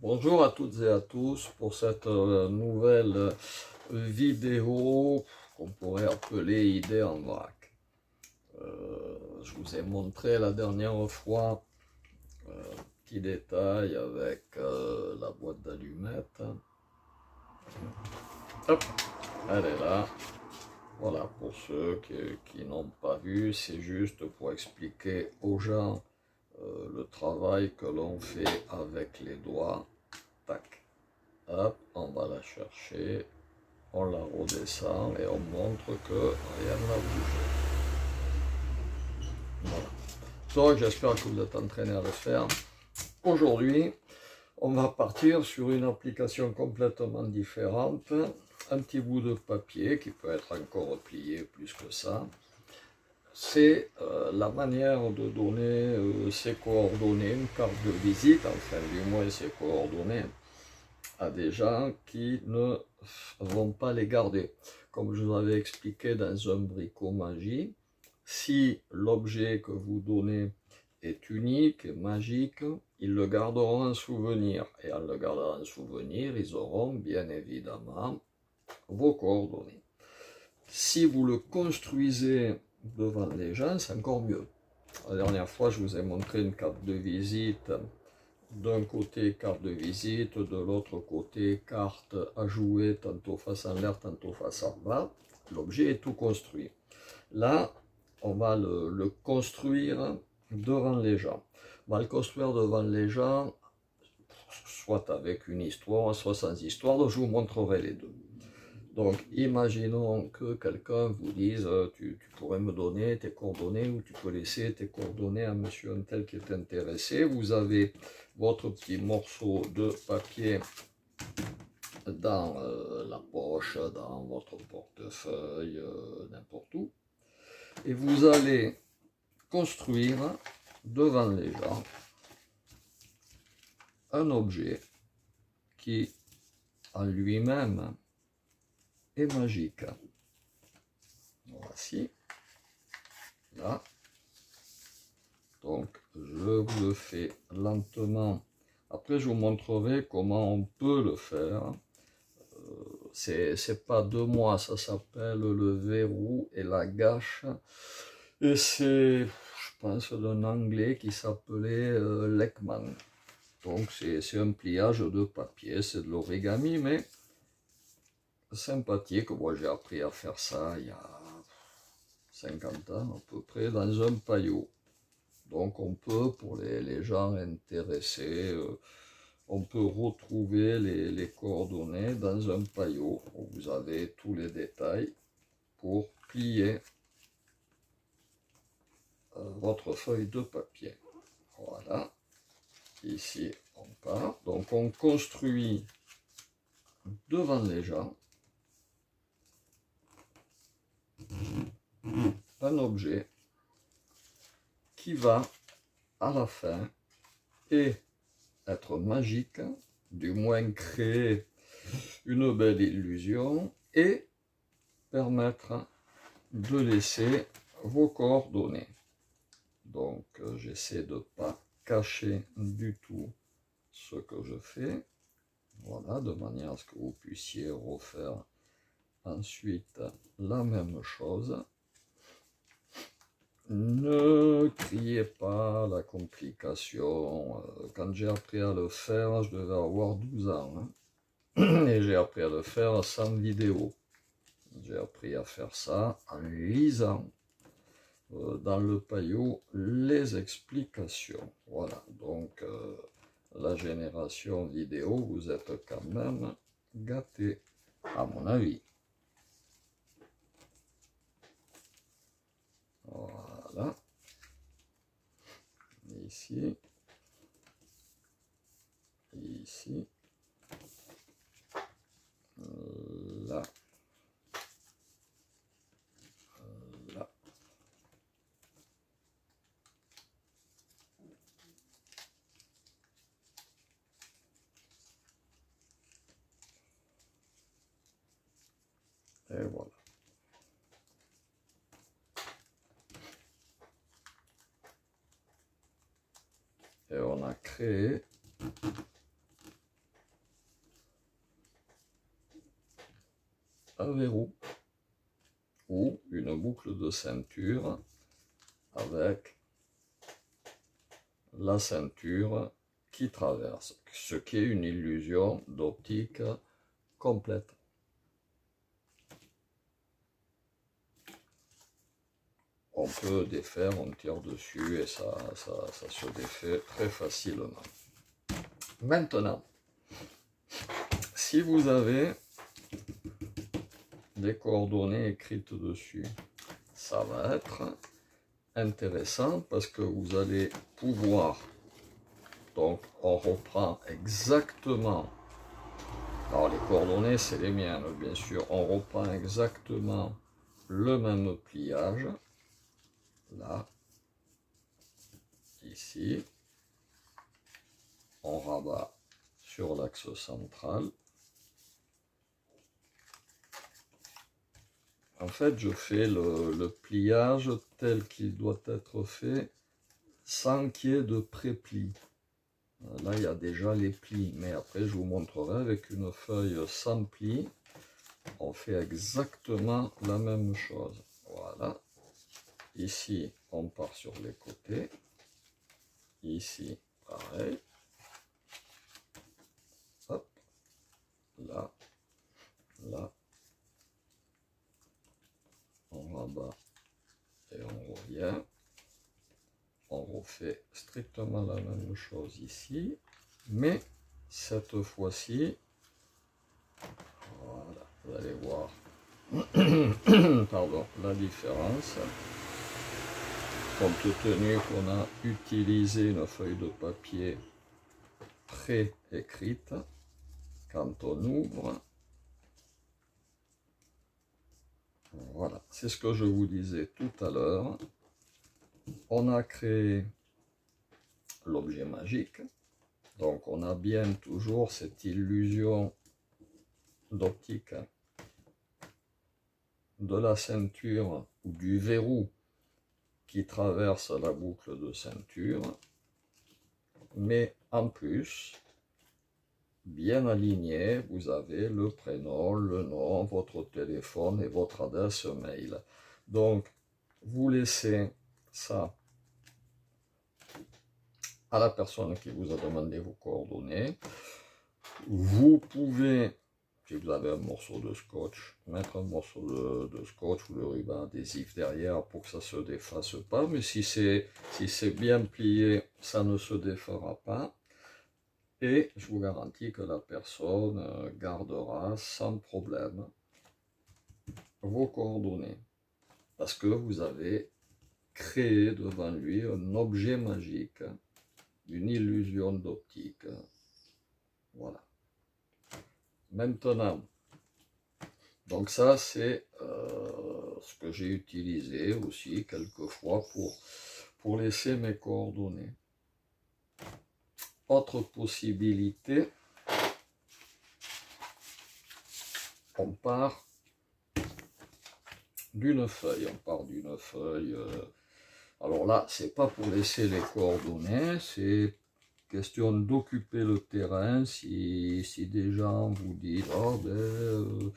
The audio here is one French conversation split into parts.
Bonjour à toutes et à tous pour cette nouvelle vidéo qu'on pourrait appeler idée en vrac. Je vous ai montré la dernière fois petit détail avec la boîte d'allumettes. Hop, elle est là. Voilà, pour ceux qui n'ont pas vu, c'est juste pour expliquer aux gens le travail que l'on fait avec les doigts. Tac. Hop, on va la chercher, on la redescend et on montre que rien n'a bougé. Voilà. Donc j'espère que vous êtes entraînés à le faire. Aujourd'hui, on va partir sur une application complètement différente. Un petit bout de papier qui peut être encore plié plus que ça. C'est la manière de donner ses coordonnées, une carte de visite, enfin du moins ses coordonnées, à des gens qui ne vont pas les garder. Comme je vous avais expliqué dans un bricomagie, si l'objet que vous donnez est unique et magique, ils le garderont en souvenir. Et en le gardant en souvenir, ils auront bien évidemment vos coordonnées. Si vous le construisez devant les gens, c'est encore mieux. La dernière fois, je vous ai montré une carte de visite. D'un côté, carte de visite, de l'autre côté, carte à jouer, tantôt face en l'air, tantôt face en bas. L'objet est tout construit. Là, on va le construire devant les gens. On va le construire devant les gens, soit avec une histoire, soit sans histoire. Donc, je vous montrerai les deux. Donc, imaginons que quelqu'un vous dise tu pourrais me donner tes coordonnées ou tu peux laisser tes coordonnées à monsieur un tel qui est intéressé. Vous avez votre petit morceau de papier dans la poche, dans votre portefeuille, n'importe où. Et vous allez construire devant les gens un objet qui, en lui-même, est magique. Voici. Là. Donc, je vous le fais lentement. Après, je vous montrerai comment on peut le faire. C'est pas de moi, ça s'appelle le verrou et la gâche. Et c'est, je pense, d'un anglais qui s'appelait Lekman. Donc, c'est un pliage de papier, c'est de l'origami, mais sympathique. Moi, j'ai appris à faire ça il y a 50 ans à peu près dans un paillot. Donc on peut, pour les gens intéressés, on peut retrouver les coordonnées dans un paillot où vous avez tous les détails pour plier votre feuille de papier. Voilà, ici on part. Donc on construit devant les gens un objet qui va à la fin et être magique, du moins créer une belle illusion et permettre de laisser vos coordonnées. Donc j'essaie de ne pas cacher du tout ce que je fais, voilà, de manière à ce que vous puissiez refaire ensuite la même chose. Ne criez pas la complication. Quand j'ai appris à le faire, je devais avoir 12 ans. Hein. Et j'ai appris à le faire sans vidéo. J'ai appris à faire ça en lisant dans le paillot les explications. Voilà, donc la génération vidéo, vous êtes quand même gâtés, à mon avis. Voilà. Ici. Ici. Là. Là. Et voilà. Et on a créé un verrou ou une boucle de ceinture avec la ceinture qui traverse, ce qui est une illusion d'optique complète. On peut défaire, on tire dessus et ça se défait très facilement. Maintenant, si vous avez des coordonnées écrites dessus, ça va être intéressant parce que vous allez pouvoir, donc on reprend exactement, alors les coordonnées c'est les miennes bien sûr, on reprend exactement le même pliage, là, ici, on rabat sur l'axe central. En fait, je fais le pliage tel qu'il doit être fait sans qu'il y ait de pré-pli. Là, il y a déjà les plis, mais après, je vous montrerai avec une feuille sans pli. On fait exactement la même chose. Voilà. Ici, on part sur les côtés. Ici, pareil. Hop. Là. Là. On rabat et on revient. On refait strictement la même chose ici, mais cette fois-ci, voilà, vous allez voir pardon, la différence. Compte tenu qu'on a utilisé une feuille de papier pré-écrite, quand on ouvre, voilà, c'est ce que je vous disais tout à l'heure. On a créé l'objet magique, donc on a bien toujours cette illusion d'optique de la ceinture ou du verrou qui traverse la boucle de ceinture, mais en plus, bien aligné, vous avez le prénom, le nom, votre téléphone et votre adresse mail. Donc, vous laissez ça à la personne qui vous a demandé vos coordonnées. Vous pouvez, si vous avez un morceau de scotch, mettre un morceau de scotch ou de ruban adhésif derrière pour que ça ne se défasse pas. Mais si c'est bien plié, ça ne se défera pas. Et je vous garantis que la personne gardera sans problème vos coordonnées. Parce que vous avez créé devant lui un objet magique, une illusion d'optique. Voilà. Maintenant, donc ça c'est ce que j'ai utilisé aussi quelquefois pour laisser mes coordonnées. Autre possibilité, on part d'une feuille. Alors là, c'est pas pour laisser les coordonnées, c'est question d'occuper le terrain. Si des gens vous disent oh ben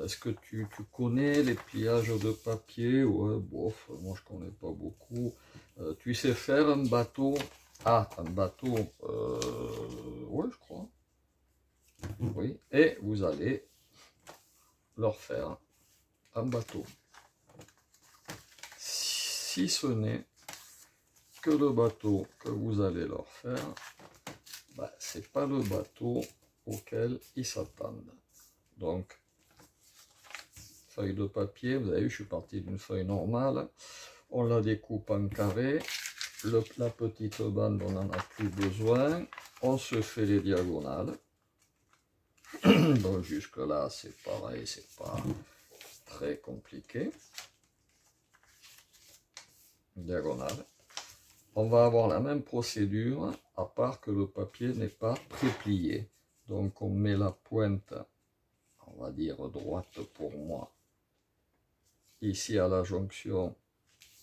est-ce que tu connais les pliages de papier? Ouais, bof, moi je connais pas beaucoup. Tu sais faire un bateau? Ah, un bateau, ouais, je crois. Oui, et vous allez leur faire un bateau. Si ce n'est que le bateau que vous allez leur faire, bah, c'est pas le bateau auquel ils s'attendent. Donc, feuille de papier, vous avez vu, je suis parti d'une feuille normale, on la découpe en carré, la petite bande, on n'en a plus besoin, on se fait les diagonales. Donc jusque là, c'est pareil, c'est pas très compliqué. Diagonale. On va avoir la même procédure, à part que le papier n'est pas préplié. Donc on met la pointe, on va dire droite pour moi, ici à la jonction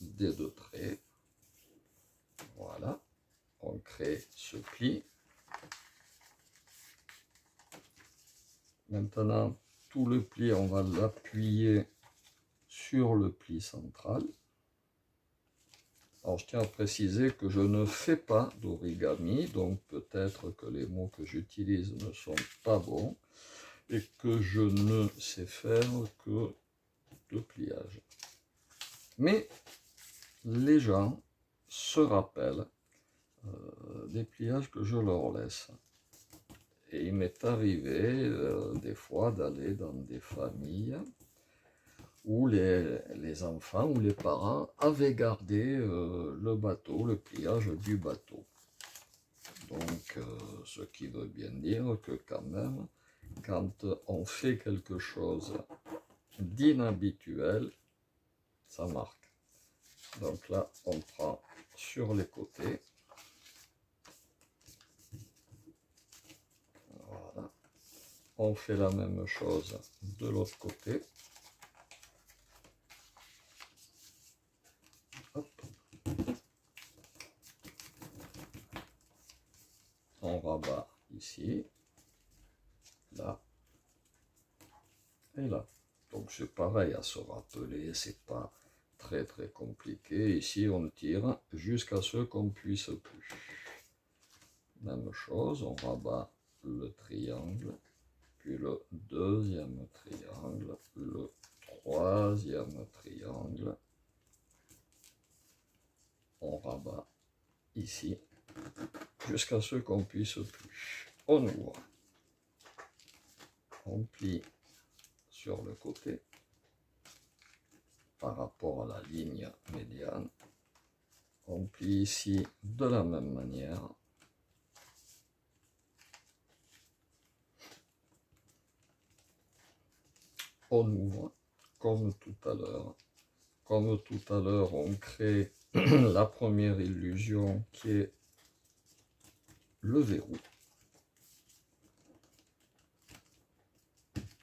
des deux traits. Voilà, on crée ce pli. Maintenant, tout le pli, on va l'appuyer sur le pli central. Alors je tiens à préciser que je ne fais pas d'origami, donc peut-être que les mots que j'utilise ne sont pas bons et que je ne sais faire que de pliage. Mais les gens se rappellent des pliages que je leur laisse. Et il m'est arrivé des fois d'aller dans des familles où les enfants ou les parents avaient gardé le bateau, le pliage du bateau. Donc, ce qui veut bien dire que quand même, quand on fait quelque chose d'inhabituel, ça marque. Donc là, on prend sur les côtés. Voilà. On fait la même chose de l'autre côté. Hop. On rabat ici, là et là. Donc c'est pareil à se rappeler, c'est pas très compliqué. Ici on tire jusqu'à ce qu'on puisse plus. Même chose, on rabat le triangle, puis le deuxième triangle, le troisième triangle. On rabat ici jusqu'à ce qu'on puisse plus. On ouvre, on plie sur le côté par rapport à la ligne médiane. On plie ici de la même manière. On ouvre comme tout à l'heure. Comme tout à l'heure, on crée la première illusion qui est le verrou.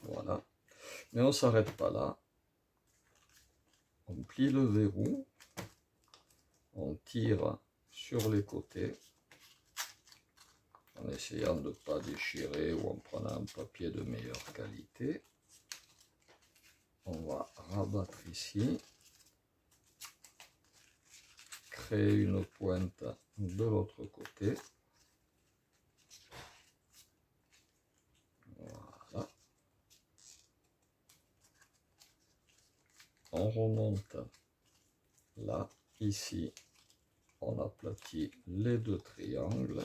Voilà. Mais on ne s'arrête pas là. On plie le verrou. On tire sur les côtés en essayant de ne pas déchirer ou en prenant un papier de meilleure qualité. On va rabattre ici. Créer une pointe de l'autre côté. Voilà. On remonte là, ici, on aplatit les deux triangles.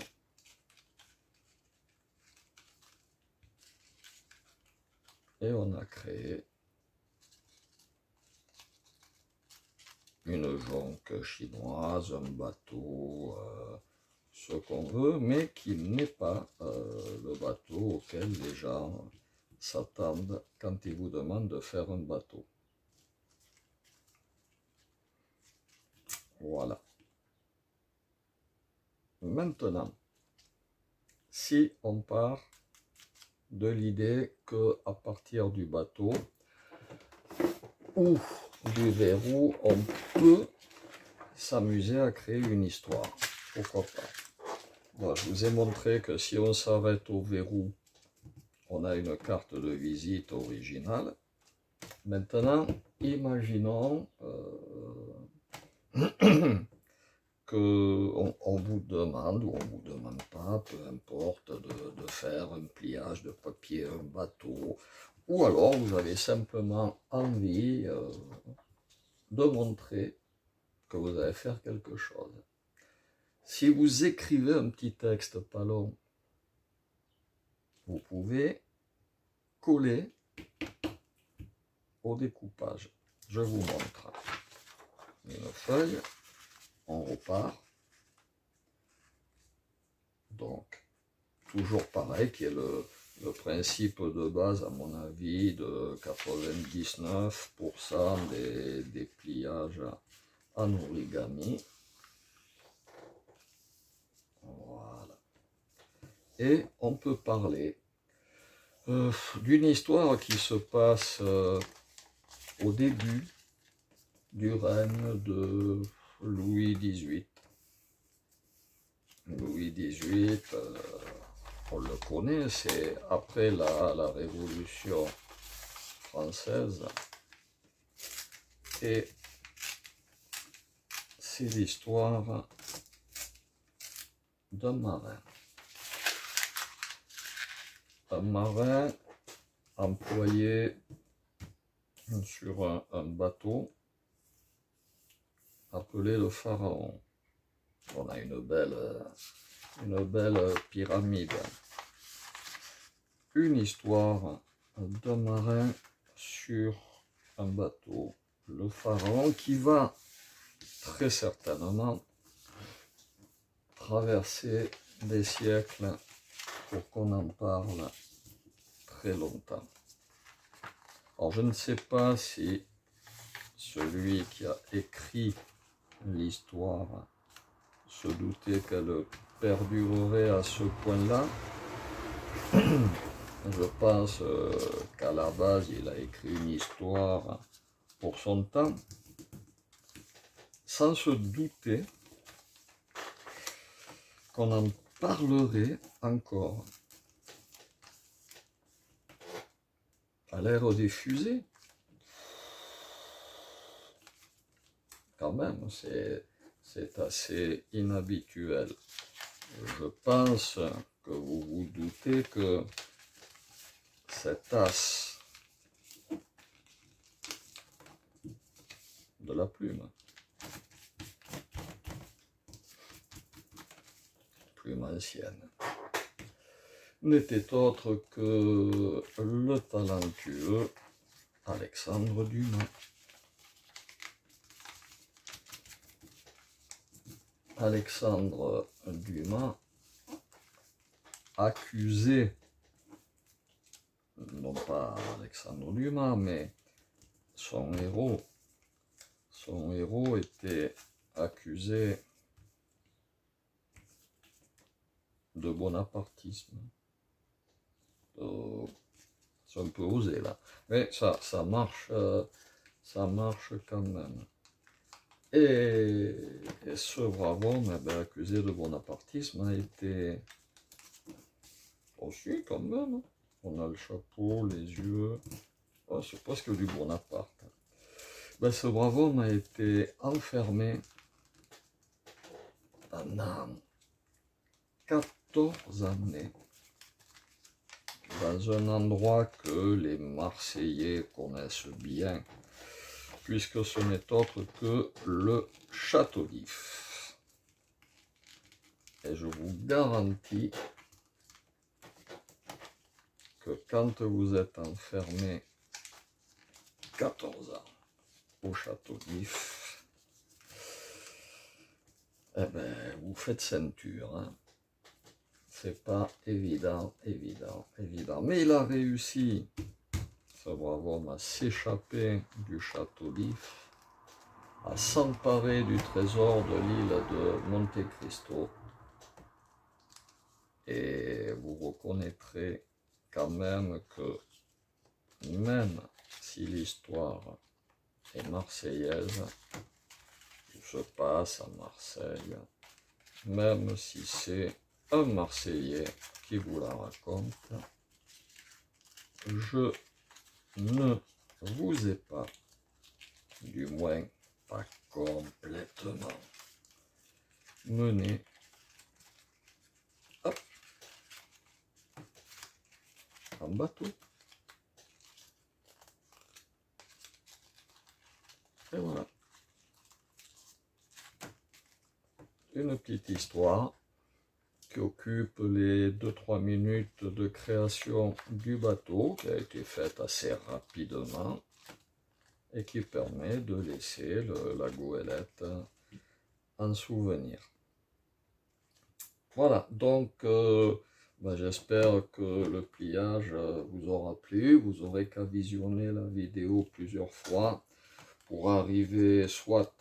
Et on a créé une jonque chinoise, un bateau, ce qu'on veut, mais qui n'est pas le bateau auquel les gens s'attendent quand ils vous demandent de faire un bateau. Voilà. Maintenant, si on part de l'idée qu'à partir du bateau ou du verrou, on peut s'amuser à créer une histoire. Pourquoi pas? Bon, je vous ai montré que si on s'arrête au verrou, on a une carte de visite originale. Maintenant, imaginons qu'on vous demande, ou on ne vous demande pas, peu importe, de faire un pliage de papier, un bateau, ou alors vous avez simplement envie de montrer que vous allez faire quelque chose. Si vous écrivez un petit texte pas long, vous pouvez coller au découpage. Je vous montre. Une feuille, on repart. Donc, toujours pareil, qui est le principe de base, à mon avis, de 99% des pliages en origami. Voilà. Et on peut parler d'une histoire qui se passe au début du règne de Louis XVIII. Louis XVIII, on le connaît, c'est après la Révolution française. Et c'est l'histoire d'un marin. Un marin employé sur un bateau appelé le Pharaon. On a une belle pyramide. Une histoire d'un marin sur un bateau, le Pharaon, qui va très certainement traverser des siècles pour qu'on en parle très longtemps. Alors je ne sais pas si celui qui a écrit l'histoire se doutait qu'elle perdurerait à ce point-là. Je pense qu'à la base, il a écrit une histoire pour son temps, sans se douter qu'on en parlerait encore. À l'ère des fusées, quand même, c'est assez inhabituel. Je pense que vous vous doutez que cet as de la plume ancienne n'était autre que le talentueux Alexandre Dumas. Alexandre Dumas, accusé, non pas Alexandre Dumas, mais son héros était accusé de bonapartisme. C'est un peu osé là, mais ça marche quand même. Et ce brave homme, accusé de bonapartisme, a été aussi quand même. On a le chapeau, les yeux, oh, c'est presque du Bonaparte. Ce brave homme a été enfermé pendant 14 années dans un endroit que les Marseillais connaissent bien, puisque ce n'est autre que le Château d'If. Et je vous garantis que quand vous êtes enfermé 14 ans au Château d'If, vous faites ceinture, hein. C'est pas évident. Mais il a réussi, ce brave homme, à s'échapper du Château d'If, à s'emparer du trésor de l'île de Monte Cristo. Et vous reconnaîtrez quand même que, même si l'histoire est marseillaise, tout se passe à Marseille, même si c'est un Marseillais qui vous la raconte, je ne vous ai pas, du moins pas complètement, mené en bateau. Et voilà. Une petite histoire qui occupe les 2-3 minutes de création du bateau, qui a été faite assez rapidement et qui permet de laisser la goélette en souvenir. Voilà, donc j'espère que le pliage vous aura plu. Vous aurez qu'à visionner la vidéo plusieurs fois pour arriver soit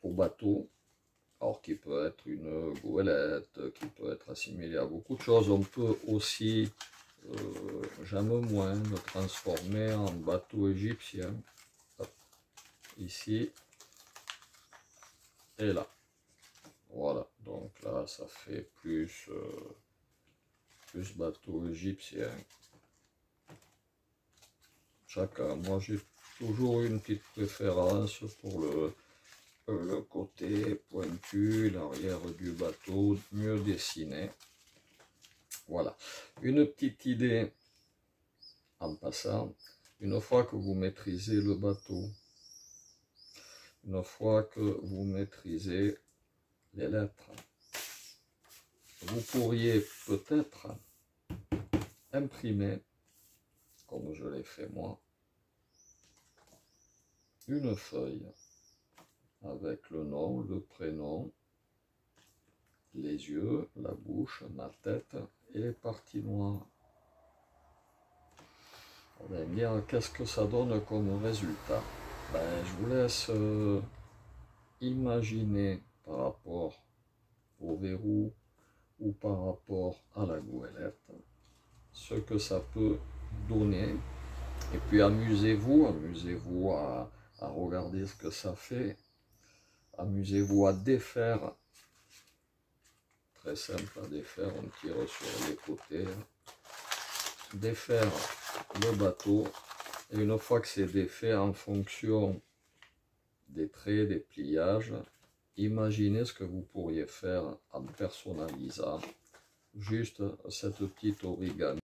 au bateau, alors qui peut être une goélette, qui peut être assimilé à beaucoup de choses. On peut aussi, j'aime moins, le transformer en bateau égyptien. Hop, ici et là. Voilà, donc là ça fait plus bateau égyptien. chacun. Moi j'ai toujours une petite préférence pour le côté pointu, l'arrière du bateau, mieux dessiné. Voilà, une petite idée en passant, une fois que vous maîtrisez le bateau, une fois que vous maîtrisez les lettres, vous pourriez peut-être imprimer, comme je l'ai fait moi, une feuille avec le nom, le prénom, les yeux, la bouche, ma tête et les parties noires. On va dire qu'est-ce que ça donne comme résultat. Je vous laisse imaginer par rapport au verrou ou par rapport à la goélette ce que ça peut donner. Et puis amusez-vous à regarder ce que ça fait. Amusez-vous à défaire. Très simple à défaire, on tire sur les côtés. Défaire le bateau. Et une fois que c'est défait en fonction des traits, des pliages, imaginez ce que vous pourriez faire en personnalisant juste cette petite origami.